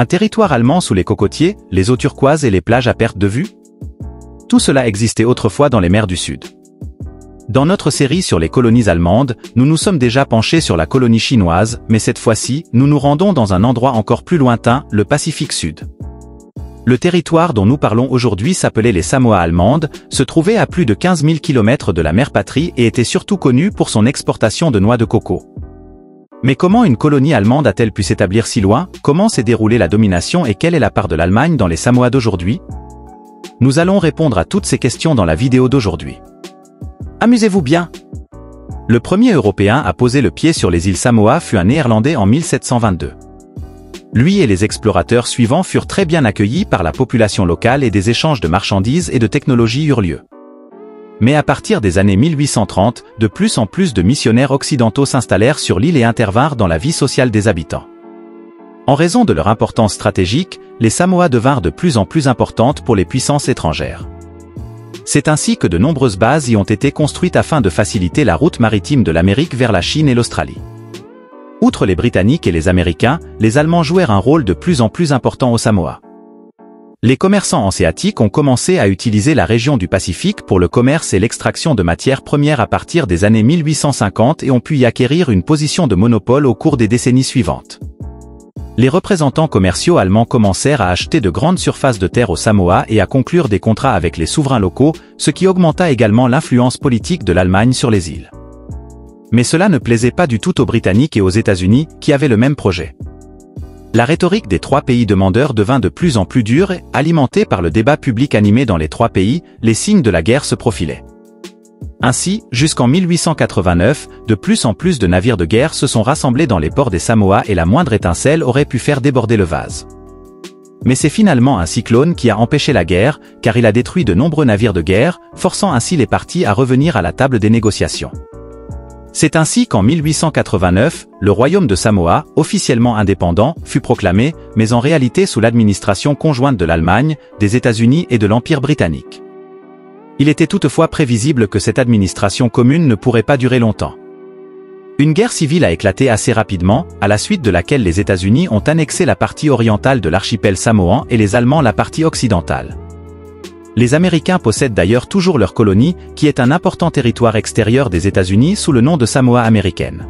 Un territoire allemand sous les cocotiers, les eaux turquoises et les plages à perte de vue? Tout cela existait autrefois dans les mers du Sud. Dans notre série sur les colonies allemandes, nous nous sommes déjà penchés sur la colonie chinoise, mais cette fois-ci, nous nous rendons dans un endroit encore plus lointain, le Pacifique Sud. Le territoire dont nous parlons aujourd'hui s'appelait les Samoa allemandes, se trouvait à plus de 15 000 km de la mer patrie et était surtout connu pour son exportation de noix de coco. Mais comment une colonie allemande a-t-elle pu s'établir si loin? Comment s'est déroulée la domination et quelle est la part de l'Allemagne dans les Samoa d'aujourd'hui? Nous allons répondre à toutes ces questions dans la vidéo d'aujourd'hui. Amusez-vous bien! Le premier Européen à poser le pied sur les îles Samoa fut un Néerlandais en 1722. Lui et les explorateurs suivants furent très bien accueillis par la population locale et des échanges de marchandises et de technologies eurent lieu. Mais à partir des années 1830, de plus en plus de missionnaires occidentaux s'installèrent sur l'île et intervinrent dans la vie sociale des habitants. En raison de leur importance stratégique, les Samoa devinrent de plus en plus importantes pour les puissances étrangères. C'est ainsi que de nombreuses bases y ont été construites afin de faciliter la route maritime de l'Amérique vers la Chine et l'Australie. Outre les Britanniques et les Américains, les Allemands jouèrent un rôle de plus en plus important aux Samoa. Les commerçants hanséatiques ont commencé à utiliser la région du Pacifique pour le commerce et l'extraction de matières premières à partir des années 1850 et ont pu y acquérir une position de monopole au cours des décennies suivantes. Les représentants commerciaux allemands commencèrent à acheter de grandes surfaces de terre aux Samoa et à conclure des contrats avec les souverains locaux, ce qui augmenta également l'influence politique de l'Allemagne sur les îles. Mais cela ne plaisait pas du tout aux Britanniques et aux États-Unis, qui avaient le même projet. La rhétorique des trois pays demandeurs devint de plus en plus dure et, alimentée par le débat public animé dans les trois pays, les signes de la guerre se profilaient. Ainsi, jusqu'en 1889, de plus en plus de navires de guerre se sont rassemblés dans les ports des Samoa et la moindre étincelle aurait pu faire déborder le vase. Mais c'est finalement un cyclone qui a empêché la guerre, car il a détruit de nombreux navires de guerre, forçant ainsi les parties à revenir à la table des négociations. C'est ainsi qu'en 1889, le royaume de Samoa, officiellement indépendant, fut proclamé, mais en réalité sous l'administration conjointe de l'Allemagne, des États-Unis et de l'Empire britannique. Il était toutefois prévisible que cette administration commune ne pourrait pas durer longtemps. Une guerre civile a éclaté assez rapidement, à la suite de laquelle les États-Unis ont annexé la partie orientale de l'archipel samoan et les Allemands la partie occidentale. Les Américains possèdent d'ailleurs toujours leur colonie, qui est un important territoire extérieur des États-Unis sous le nom de Samoa américaine.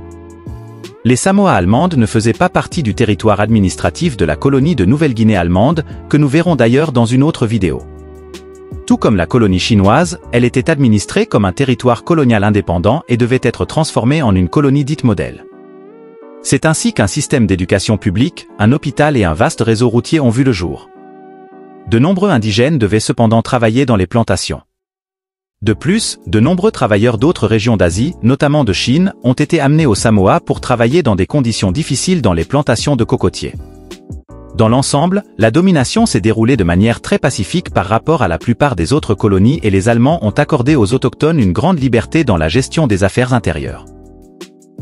Les Samoa allemandes ne faisaient pas partie du territoire administratif de la colonie de Nouvelle-Guinée allemande, que nous verrons d'ailleurs dans une autre vidéo. Tout comme la colonie chinoise, elle était administrée comme un territoire colonial indépendant et devait être transformée en une colonie dite modèle. C'est ainsi qu'un système d'éducation publique, un hôpital et un vaste réseau routier ont vu le jour. De nombreux indigènes devaient cependant travailler dans les plantations. De plus, de nombreux travailleurs d'autres régions d'Asie, notamment de Chine, ont été amenés aux Samoa pour travailler dans des conditions difficiles dans les plantations de cocotiers. Dans l'ensemble, la domination s'est déroulée de manière très pacifique par rapport à la plupart des autres colonies et les Allemands ont accordé aux autochtones une grande liberté dans la gestion des affaires intérieures.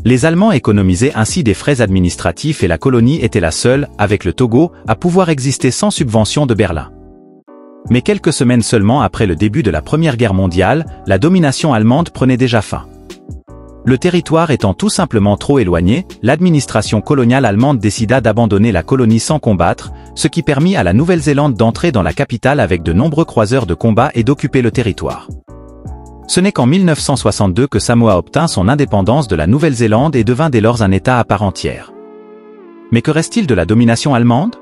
Les Allemands économisaient ainsi des frais administratifs et la colonie était la seule, avec le Togo, à pouvoir exister sans subvention de Berlin. Mais quelques semaines seulement après le début de la Première Guerre mondiale, la domination allemande prenait déjà fin. Le territoire étant tout simplement trop éloigné, l'administration coloniale allemande décida d'abandonner la colonie sans combattre, ce qui permit à la Nouvelle-Zélande d'entrer dans la capitale avec de nombreux croiseurs de combat et d'occuper le territoire. Ce n'est qu'en 1962 que Samoa obtint son indépendance de la Nouvelle-Zélande et devint dès lors un État à part entière. Mais que reste-t-il de la domination allemande ?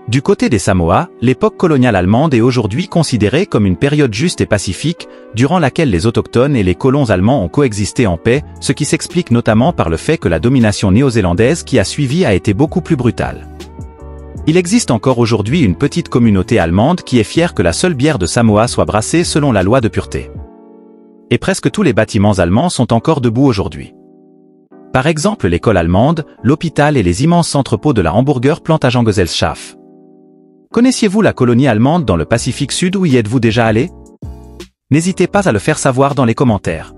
Du côté des Samoa, l'époque coloniale allemande est aujourd'hui considérée comme une période juste et pacifique, durant laquelle les autochtones et les colons allemands ont coexisté en paix, ce qui s'explique notamment par le fait que la domination néo-zélandaise qui a suivi a été beaucoup plus brutale. Il existe encore aujourd'hui une petite communauté allemande qui est fière que la seule bière de Samoa soit brassée selon la loi de pureté. Et presque tous les bâtiments allemands sont encore debout aujourd'hui. Par exemple l'école allemande, l'hôpital et les immenses entrepôts de la Hamburger Plantagengesellschaft. Connaissiez-vous la colonie allemande dans le Pacifique Sud ou y êtes-vous déjà allé? N'hésitez pas à le faire savoir dans les commentaires.